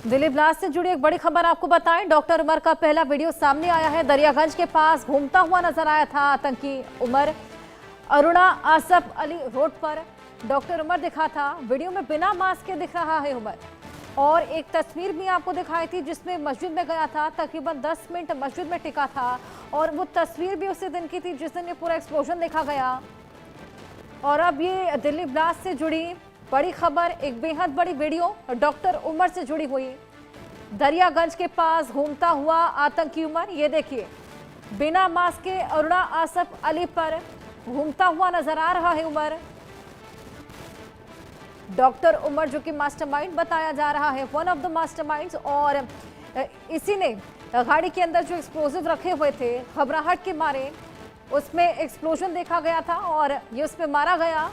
Delhi blast से जुड़ी एक बड़ी खबर आपको बताएं। डॉक्टर उमर का पहला वीडियो सामने आया है। दरियागंज के पास घूमता हुआ नजर आया था आतंकी उमर। अरुणा आसफ अली रोड पर डॉक्टर उमर दिखा था। वीडियो में बिना मास्क के दिख रहा है उमर। और एक तस्वीर भी आपको दिखाई थी जिसमें मस्जिद में गया था। तकरीबन 10 मिनट मस्जिद में टिका था और वो तस्वीर भी उसी दिन की थी जिस दिन ये पूरा एक्सप्लोजन देखा गया। और अब ये दिल्ली ब्लास्ट से जुड़ी बड़ी खबर, एक बेहद बड़ी वीडियो डॉक्टर उमर से जुड़ी हुई। दरियागंज के पास घूमता हुआ आतंकी उमर, ये देखिए बिना मास्क के अरुणा आसफ अली पर घूमता हुआ नजर आ रहा है उमर। डॉक्टर उमर जो कि मास्टरमाइंड बताया जा रहा है, वन ऑफ द मास्टरमाइंड्स। और इसी ने गाड़ी के अंदर जो एक्सप्लोजिव रखे हुए थे, घबराहट के मारे उसमें एक्सप्लोजन देखा गया था और ये उसमें मारा गया।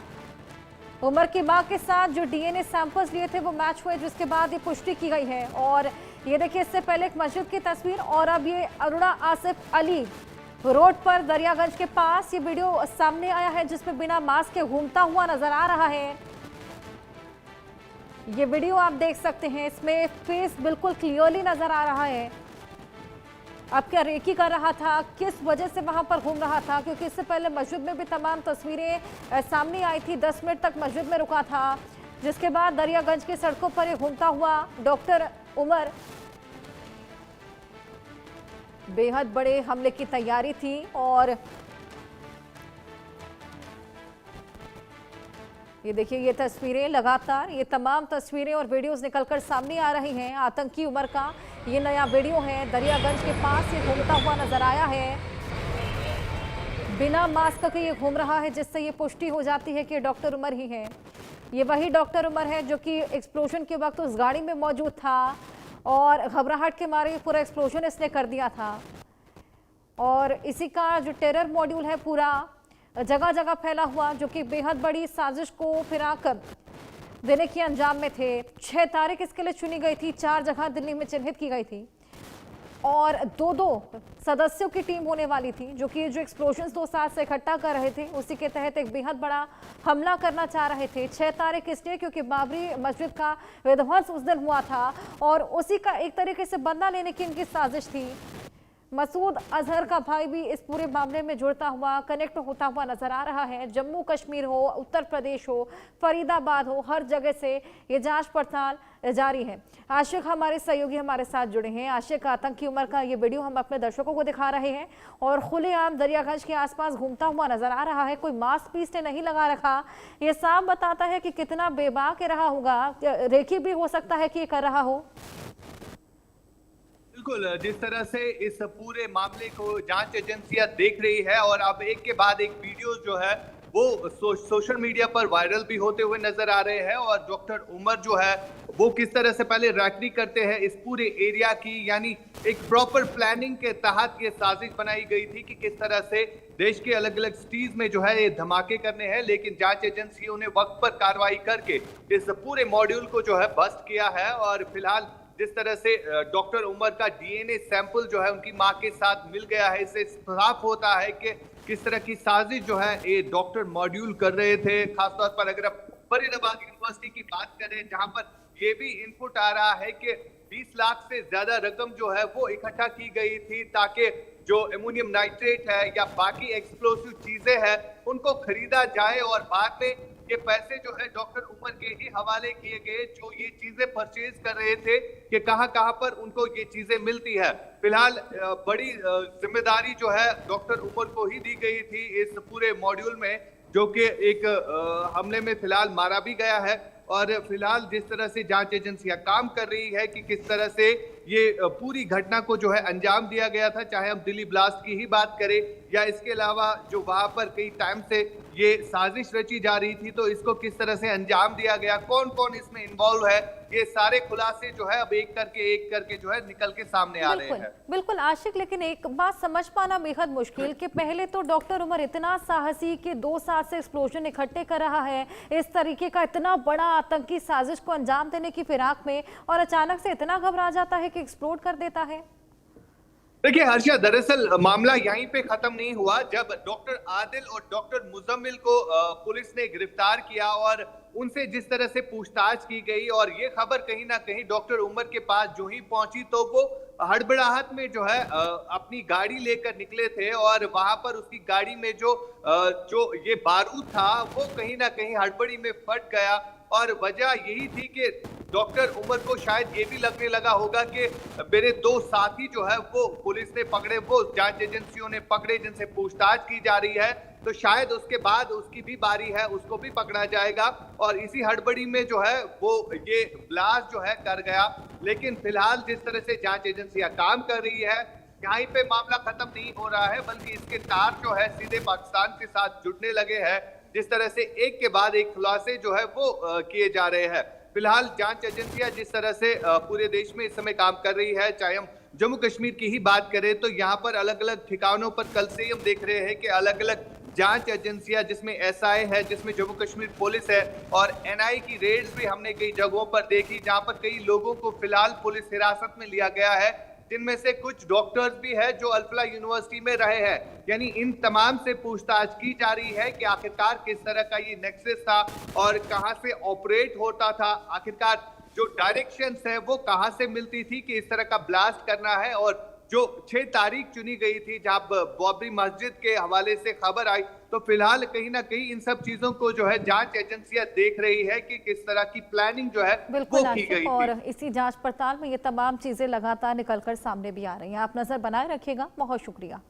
उमर की मां के साथ जो डीएनए सैंपल्स लिए थे वो मैच हुए, जिसके बाद ये पुष्टि की गई है। और ये देखिए इससे पहले एक मस्जिद की तस्वीर और अब ये अरुणा आसिफ अली रोड पर दरियागंज के पास ये वीडियो सामने आया है जिसमें बिना मास्क के घूमता हुआ नजर आ रहा है। ये वीडियो आप देख सकते हैं, इसमें फेस बिल्कुल क्लियरली नजर आ रहा है। अब क्या रेकी कर रहा था, किस वजह से वहां पर घूम रहा था, क्योंकि इससे पहले मस्जिद में भी तमाम तस्वीरें सामने आई थी। 10 मिनट तक मस्जिद में रुका था, जिसके बाद दरियागंज की सड़कों पर ये घूमता हुआ डॉक्टर उमर। बेहद बड़े हमले की तैयारी थी और ये देखिए ये तस्वीरें, लगातार ये तमाम तस्वीरें और वीडियोस निकलकर सामने आ रही हैं। आतंकी उमर का ये नया वीडियो है। दरियागंज के पास ये घूमता हुआ नजर आया है, बिना मास्क के ये घूम रहा है, जिससे ये पुष्टि हो जाती है कि डॉक्टर उमर ही है। ये वही डॉक्टर उमर है जो कि एक्सप्लोजन के वक्त उस गाड़ी में मौजूद था और घबराहट के मारे पूरा एक्सप्लोजन इसने कर दिया था। और इसी का जो टेरर मॉड्यूल है पूरा जगह जगह फैला हुआ, जो कि बेहद बड़ी साजिश को फिराक देने के अंजाम में थे। 6 तारीख इसके लिए चुनी गई थी, 4 जगह दिल्ली में चिन्हित की गई थी और 2-2 सदस्यों की टीम होने वाली थी, जो कि जो एक्सप्लोजन्स 2 साथ से इकट्ठा कर रहे थे उसी के तहत एक बेहद बड़ा हमला करना चाह रहे थे। 6 तारीख इसलिए क्योंकि बाबरी मस्जिद का विध्वंस उस दिन हुआ था और उसी का एक तरीके से बदला लेने की इनकी साजिश थी। मसूद अजहर का भाई भी इस पूरे मामले में जुड़ता हुआ, कनेक्ट होता हुआ नजर आ रहा है। जम्मू कश्मीर हो, उत्तर प्रदेश हो, फरीदाबाद हो, हर जगह से ये जांच पड़ताल जारी है। आशिक हमारे सहयोगी हमारे साथ जुड़े हैं। आशिक, आतंकी उमर का ये वीडियो हम अपने दर्शकों को दिखा रहे हैं और खुलेआम दरियागंज के आसपास घूमता हुआ नजर आ रहा है। कोई मास्क भी इसने नहीं लगा रखा। ये साफ बताता है कि कितना बेबाक रहा होगा। रेकी भी हो सकता है कि ये कर रहा हो। बिल्कुल, जिस तरह से इस पूरे मामले को जांच एजेंसियां देख रही है और अब एक के बाद एक वीडियो जो है वो सोशल मीडिया पर वायरल भी होते हुए नजर आ रहे हैं। और डॉक्टर उमर जो है वो किस तरह से पहले रैकरी करते हैं इस पूरे एरिया की, यानी एक प्रॉपर प्लानिंग के तहत ये साजिश बनाई गई थी कि किस तरह से देश के अलग अलग सिटीज में जो है ये धमाके करने हैं। लेकिन जांच एजेंसियों ने वक्त पर कार्रवाई करके इस पूरे मॉड्यूल को जो है बस्ट किया है। और फिलहाल जिस तरह से डॉक्टर उमर का डीएनए सैंपल जो है उनकी मां के साथ मिल गया है, इससे साफ होता है कि किस तरह की साजिश जो है ये डॉक्टर मॉड्यूल कर रहे थे। खासतौर पर अगर आप फरीदाबाद यूनिवर्सिटी की बात करें, जहां पर ये भी इनपुट आ रहा है कि 20 लाख से ज्यादा रकम जो है वो इकट्ठा की गई थी ताकि जो एमोनियम नाइट्रेट है या बाकी एक्सप्लोसिव चीजें हैं उनको खरीदा जाए और बाद में ये पैसे जो है डॉक्टर उमर के ही हवाले किए गए, जो ये चीजें परचेज कर रहे थे कि कहां कहां पर उनको ये चीजें मिलती है। फिलहाल बड़ी जिम्मेदारी जो है डॉक्टर उमर को ही दी गई थी इस पूरे मॉड्यूल में, जो कि एक हमले में फिलहाल मारा भी गया है। और फिलहाल जिस तरह से जांच एजेंसियां काम कर रही है कि किस तरह से ये पूरी घटना को जो है अंजाम दिया गया था, चाहे हम दिल्ली ब्लास्ट की ही बात करें या इसके अलावा जो वहां पर कई टाइम से ये साजिश रची जा रही थी, तो इसको किस तरह से अंजाम दिया गया, कौन कौन इसमें इन्वॉल्व है, ये सारे खुलासे जो है अब एक करके जो है निकल के सामने आ रहे हैं। बिल्कुल आशिक, लेकिन एक बात समझ पाना बेहद मुश्किल कि पहले तो डॉक्टर उमर इतना साहसी कि 2 साल से एक्सप्लोजन इकट्ठे कर रहा है, इस तरीके का इतना बड़ा आतंकी साजिश को अंजाम देने की फिराक में, और अचानक से इतना घबरा जाता है कि एक्सप्लोड कर देता है। देखिए हर्षा, दरअसल मामला यहीं पे खत्म नहीं हुआ। जब डॉक्टर आदिल और डॉक्टर मुजम्मिल को पुलिस ने गिरफ्तार किया और उनसे जिस तरह से पूछताछ की गई और ये खबर कहीं ना कहीं डॉक्टर उमर के पास जो ही पहुंची तो वो हड़बड़ाहट में जो है अपनी गाड़ी लेकर निकले थे और वहां पर उसकी गाड़ी में जो ये बारूद था वो कहीं ना कहीं हड़बड़ी में फट गया और वजह यही थी कि डॉक्टर उमर को शायद ये भी लगने लगा होगा कि मेरे दो साथी जो है वो पुलिस ने पकड़े, वो जांच एजेंसियों ने पकड़े जिनसे पूछताछ की जा रही है, तो शायद उसके बाद उसकी भी बारी है, उसको भी पकड़ा जाएगा और इसी हड़बड़ी में जो है वो ये ब्लास्ट जो है कर गया। लेकिन फिलहाल जिस तरह से जांच एजेंसियां काम कर रही है, यहीं पे मामला खत्म नहीं हो रहा है बल्कि इसके तार जो है सीधे पाकिस्तान के साथ जुड़ने लगे हैं। जिस तरह से एक के बाद एक खुलासे जो है वो किए जा रहे हैं। फिलहाल जांच एजेंसियां जिस तरह से पूरे देश में इस समय काम कर रही है, चाहे हम जम्मू कश्मीर की ही बात करें तो यहाँ पर अलग अलग ठिकानों पर कल से हम देख रहे हैं कि अलग अलग जांच एजेंसियां जिसमें एसआई है, जिसमें जम्मू कश्मीर पुलिस है और एनआई की रेड्स भी हमने कई जगहों पर देखी जहां पर कई लोगों को फिलहाल पुलिस हिरासत में लिया गया है, जिनमें से कुछ डॉक्टर्स भी हैं जो अल्फला यूनिवर्सिटी में रहे हैं। यानी इन तमाम से पूछताछ की जा रही है कि आखिरकार किस तरह का ये नेक्सस था और कहां से ऑपरेट होता था, आखिरकार जो डायरेक्शंस है वो कहां से मिलती थी कि इस तरह का ब्लास्ट करना है। और जो 6 तारीख चुनी गई थी जब बाबरी मस्जिद के हवाले से खबर आई, तो फिलहाल कहीं ना कहीं इन सब चीजों को जो है जांच एजेंसियां देख रही है कि किस तरह की प्लानिंग जो है वो की गई थी। और इसी जांच पड़ताल में ये तमाम चीजें लगातार निकलकर सामने भी आ रही हैं। आप नजर बनाए रखिएगा। बहुत शुक्रिया।